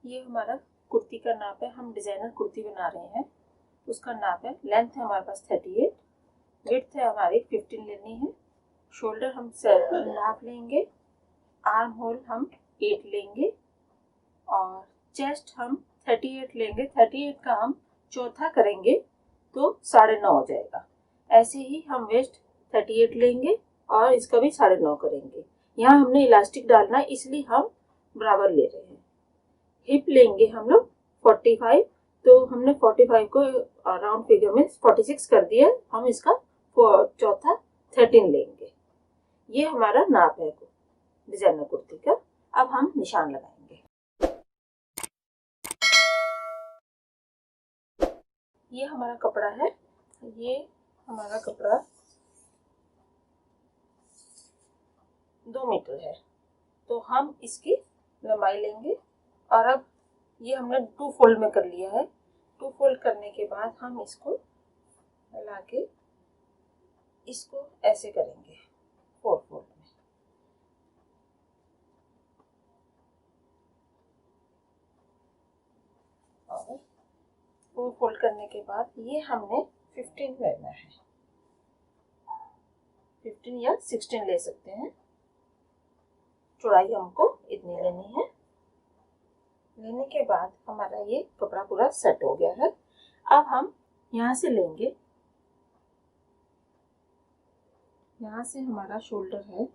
ये हमारा कुर्ती का नाप है। हम डिज़ाइनर कुर्ती बना रहे हैं, उसका नाप है। लेंथ है हमारे पास 38, विड्थ है हमारी 15 लेनी है। शोल्डर हम 7.5 लेंगे, आर्म होल हम 8 लेंगे और चेस्ट हम 38 लेंगे। 38 का हम चौथा करेंगे तो 9.5 हो जाएगा। ऐसे ही हम वेस्ट 38 लेंगे और इसका भी 9.5 करेंगे। यहाँ हमने इलास्टिक डालना है इसलिए हम बराबर ले रहे हैं। हिप लेंगे हम लोग 45, तो हमने 45 को राउंड फिगर में 46 कर दिया। हम इसका चौथा 13 लेंगे। ये हमारा नाप है डिजाइनर कुर्ती का। अब हम निशान लगाएंगे। ये हमारा कपड़ा है, ये हमारा कपड़ा 2 मीटर है, तो हम इसकी लंबाई लेंगे। और अब ये हमने 2 फोल्ड में कर लिया है। 2 फोल्ड करने के बाद हम इसको मिला के इसको ऐसे करेंगे 4 फोल्ड में। और 4 फोल्ड करने के बाद ये हमने 15 लेना है, 15 या 16 ले सकते हैं। चौड़ाई हमको इतनी लेनी है। लेने के बाद हमारा ये कपड़ा पूरा सेट हो गया है। अब हम यहाँ से लेंगे, यहाँ से हमारा शोल्डर है,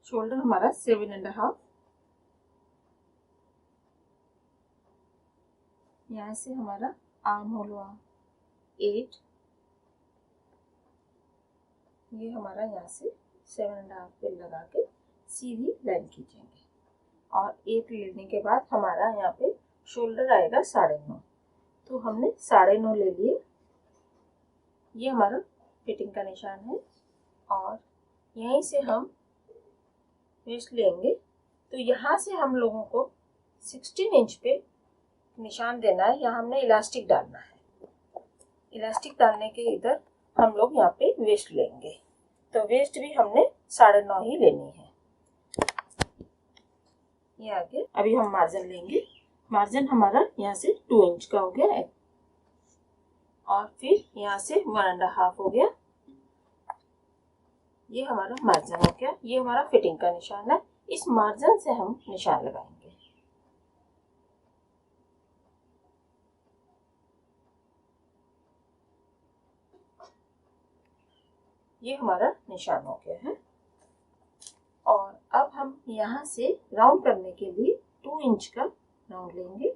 शोल्डर हमारा 7.5। यहाँ से हमारा आर्म होल हुआ 8। ये हमारा यहाँ से 7.5 पे लगा के सीधी लाइन खींचेंगे और 8 लेने के बाद हमारा यहाँ पे शोल्डर आएगा 9.5। तो हमने 9.5 ले लिए। ये हमारा फिटिंग का निशान है और यहीं से हम वेस्ट लेंगे। तो यहाँ से हम लोगों को 16 इंच पे निशान देना है। यहाँ हमने इलास्टिक डालना है। इलास्टिक डालने के इधर हम लोग यहाँ पे वेस्ट लेंगे, तो वेस्ट भी हमने 9.5 ही लेनी है। ये आगे अभी हम मार्जिन लेंगे। मार्जिन हमारा यहाँ से 2 इंच का हो गया है और फिर यहाँ से 1.5 हो गया। ये हमारा मार्जिन हो गया। ये हमारा फिटिंग का निशान है। इस मार्जिन से हम निशान लगाएंगे। ये हमारा निशान हो गया है और अब हम यहाँ से राउंड करने के लिए 2 इंच का राउंड लेंगे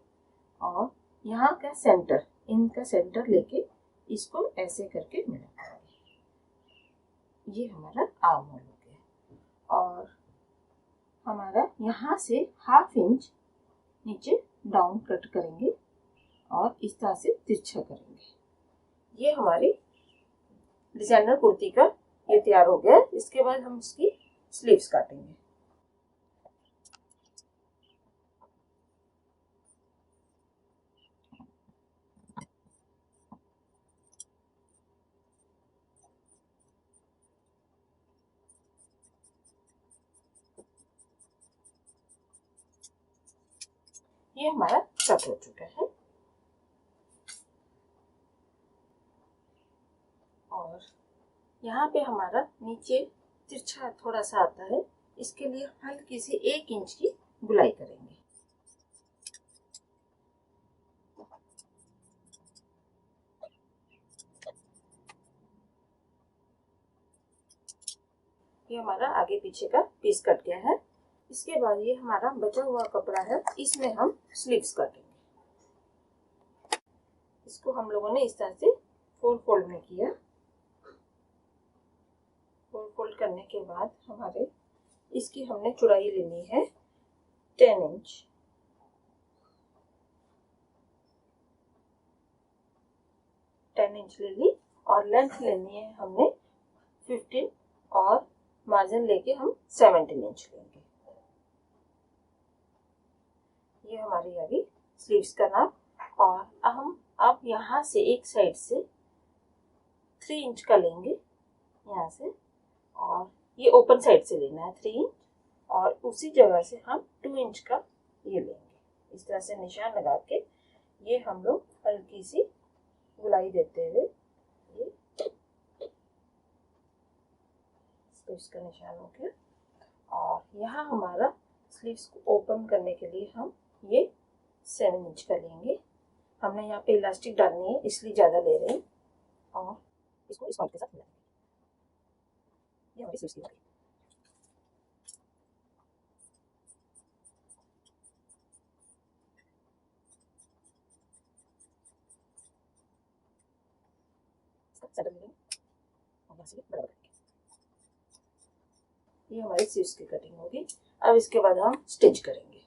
और यहाँ का सेंटर, इनका सेंटर लेके इसको ऐसे करके मिलाएंगे। ये हमारा आर्म होल हो गया और हमारा यहाँ से 1/2 इंच नीचे डाउन कट करेंगे और इस तरह से तिरछा करेंगे। ये हमारी डिजाइनर कुर्ती का ये तैयार हो गया। इसके बाद हम इसकी स्लीव्स काटेंगे। ये हमारा कट हो चुका है और यहाँ पे हमारा नीचे तिरछा थोड़ा सा आता है। इसके लिए हल्की सी 1 इंच की गुलाई करेंगे। ये हमारा आगे पीछे का पीस कट गया है। इसके बाद ये हमारा बचा हुआ कपड़ा है, इसमें हम स्लीव्स काटेंगे। इसको हम लोगों ने इस तरह से 4 फोल्ड में किया। 4 फोल्ड करने के बाद हमारे इसकी हमने चौड़ाई लेनी है 10 इंच। 10 इंच ले ली और लेंथ लेनी है हमने 15 और मार्जिन लेके हम 17 इंच लेंगे। ये हमारी आ गई स्लीव्स का नाप। और हम अब यहाँ से एक साइड से 3 इंच का लेंगे यहाँ से, और ये ओपन साइड से लेना है 3 इंच। और उसी जगह से हम 2 इंच का ये लेंगे। इस तरह से निशान लगा के ये हम लोग हल्की सी गुलाई देते हुए ये इसका निशान हो गया। और यहाँ हमारा स्लीव्स को ओपन करने के लिए हम ये 7 इंच का लेंगे। हमने यहाँ पे इलास्टिक डालनी है इसलिए ज़्यादा ले रहे हैं और इसको इस वाले के साथ मिलाएंगे। ये हमारी स्लीव्स की बारी। इसका सेंटर ले लेंगे और यहाँ से बराबर करेंगे। ये हमारी स्लीव्स की कटिंग होगी। अब इसके बाद हम स्टिच करेंगे।